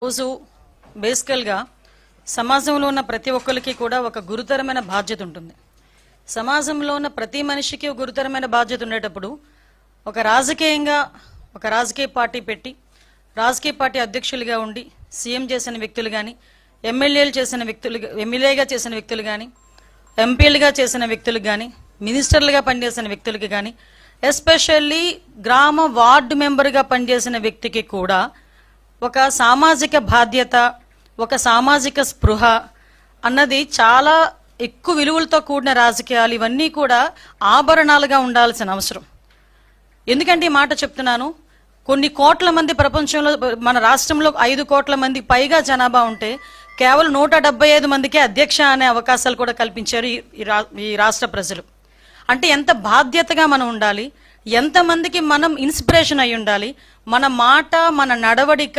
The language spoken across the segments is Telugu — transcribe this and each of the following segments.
రోజు బేసికల్గా సమాజంలో ఉన్న ప్రతి ఒక్కరికి కూడా ఒక గురుతరమైన బాధ్యత ఉంటుంది. సమాజంలో ఉన్న ప్రతి మనిషికి ఒక గురుతరమైన బాధ్యత ఉండేటప్పుడు ఒక రాజకీయ పార్టీ పెట్టి రాజకీయ పార్టీ అధ్యక్షులుగా ఉండి సీఎం చేసిన వ్యక్తులు కానీ ఎమ్మెల్యేగా చేసిన వ్యక్తులు కానీ ఎంపీలుగా చేసిన వ్యక్తులు కానీ మినిస్టర్లుగా పనిచేసిన వ్యక్తులకి కానీ ఎస్పెషల్లీ గ్రామ వార్డు మెంబర్గా పనిచేసిన వ్యక్తికి కూడా ఒక సామాజిక బాధ్యత, ఒక సామాజిక స్పృహ అన్నది చాలా ఎక్కువ విలువలతో కూడిన రాజకీయాలు ఇవన్నీ కూడా ఆభరణాలుగా ఉండాల్సిన అవసరం. ఎందుకంటే ఈ మాట చెప్తున్నాను, కొన్ని కోట్ల మంది ప్రపంచంలో, మన రాష్ట్రంలో 5 కోట్ల మందికి పైగా జనాభా ఉంటే కేవలం 175 మందికే అధ్యక్ష అనే అవకాశాలు కూడా కల్పించారు ఈ రాష్ట్ర ప్రజలు. అంటే ఎంత బాధ్యతగా మనం ఉండాలి, ఎంతమందికి మనం ఇన్స్పిరేషన్ అయి ఉండాలి. మన మాట, మన నడవడిక,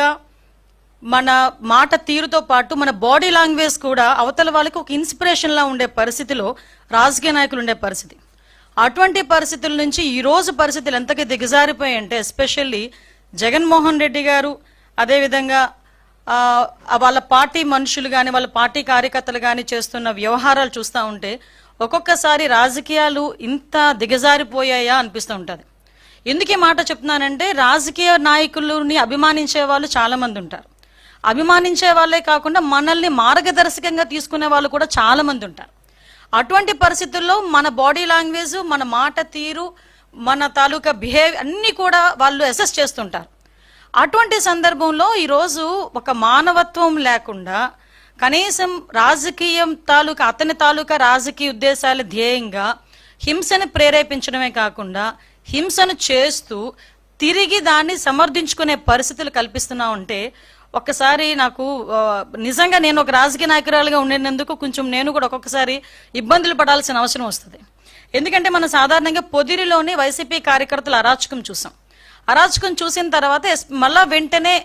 మన మాట తీరుతో పాటు మన బాడీ లాంగ్వేజ్ కూడా అవతల వాళ్ళకి ఒక ఇన్స్పిరేషన్లా ఉండే పరిస్థితిలో రాజకీయ నాయకులు ఉండే పరిస్థితి. అటువంటి పరిస్థితుల నుంచి ఈ రోజు పరిస్థితులు ఎంతగా దిగజారిపోయాయంటే ఎస్పెషల్లీ జగన్మోహన్ రెడ్డి గారు, అదేవిధంగా వాళ్ళ పార్టీ మనుషులు కానీ వాళ్ళ పార్టీ కార్యకర్తలు కానీ చేస్తున్న వ్యవహారాలు చూస్తూ ఉంటే ఒక్కొక్కసారి రాజకీయాలు ఇంత దిగజారిపోయాయా అనిపిస్తూ ఉంటుంది. ఎందుకు ఈ మాట చెప్తున్నానంటే రాజకీయ నాయకులని అభిమానించే వాళ్ళు చాలా మంది ఉంటారు. అభిమానించే వాళ్ళే కాకుండా మనల్ని మార్గదర్శకంగా తీసుకునే వాళ్ళు కూడా చాలా మంది ఉంటారు. అటువంటి పరిస్థితుల్లో మన బాడీ లాంగ్వేజ్, మన మాట తీరు, మన తాలూకా బిహేవియర్ అన్నీ కూడా వాళ్ళు అసెస్ చేస్తుంటారు. అటువంటి సందర్భంలో ఈరోజు ఒక మానవత్వం లేకుండా కనీసం రాజకీయం అతని తాలూకా రాజకీయ ఉద్దేశాల ధ్యేయంగా హింసను ప్రేరేపించడమే కాకుండా హింసను చేస్తూ తిరిగి దాన్ని సమర్థించుకునే పరిస్థితులు కల్పిస్తున్నా ఉంటే ఒక్కసారి నాకు నిజంగా నేను ఒక రాజకీయ నాయకురాలుగా ఉండేందుకు కొంచెం నేను కూడా ఒక్కొక్కసారి ఇబ్బందులు పడాల్సిన అవసరం వస్తుంది. ఎందుకంటే మనం సాధారణంగా పొదిరిలోని వైసీపీ కార్యకర్తలు అరాచకం చూసాం. అరాచకం చూసిన తర్వాత మళ్ళా వెంటనే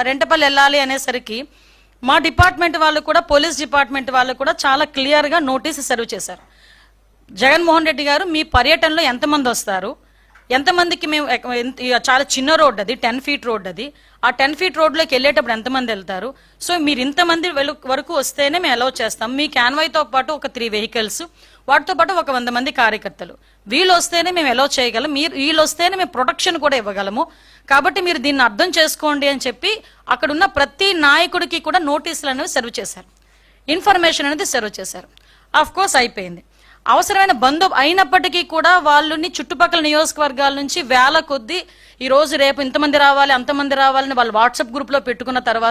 రెంటపల్లి వెళ్ళాలి అనేసరికి మా డిపార్ట్మెంట్ వాళ్ళు కూడా, పోలీస్ డిపార్ట్మెంట్ వాళ్ళు కూడా చాలా క్లియర్గా నోటీసు సర్వ్ చేశారు. జగన్మోహన్ రెడ్డి గారు, మీ పర్యటనలో ఎంతమంది వస్తారు, ఎంతమందికి మేము, చాలా చిన్న రోడ్ అది, 10 ఫీట్ రోడ్ అది, ఆ 10 ఫీట్ రోడ్లోకి వెళ్ళేటప్పుడు ఎంతమంది వెళ్తారు, సో మీరు ఇంతమంది వరకు వస్తేనే మేము అలౌ చేస్తాం. మీ క్యాన్వాయ్తో పాటు ఒక 3 వెహికల్స్, వాటితో పాటు ఒక 100 మంది కార్యకర్తలు, వీళ్ళు వస్తేనే మేము అలౌ చేయగలం, వీళ్ళు వస్తేనే మేము ప్రొటెక్షన్ కూడా ఇవ్వగలము, కాబట్టి మీరు దీన్ని అర్థం చేసుకోండి అని చెప్పి అక్కడున్న ప్రతి నాయకుడికి కూడా నోటీసులు అనేవి సర్వ్ చేశారు, ఇన్ఫర్మేషన్ అనేది సర్వ్ చేశారు. ఆఫ్ కోర్స్ అయిపోయింది. అవసరమైన అయినప్పటికీ కూడా వాళ్ళని చుట్టుపక్కల నియోజకవర్గాల నుంచి వేల కొద్దీ ఈ రోజు రేపు ఇంతమంది రావాలి అంతమంది రావాలని వాళ్ళు వాట్సాప్ గ్రూప్లో పెట్టుకున్న తర్వాత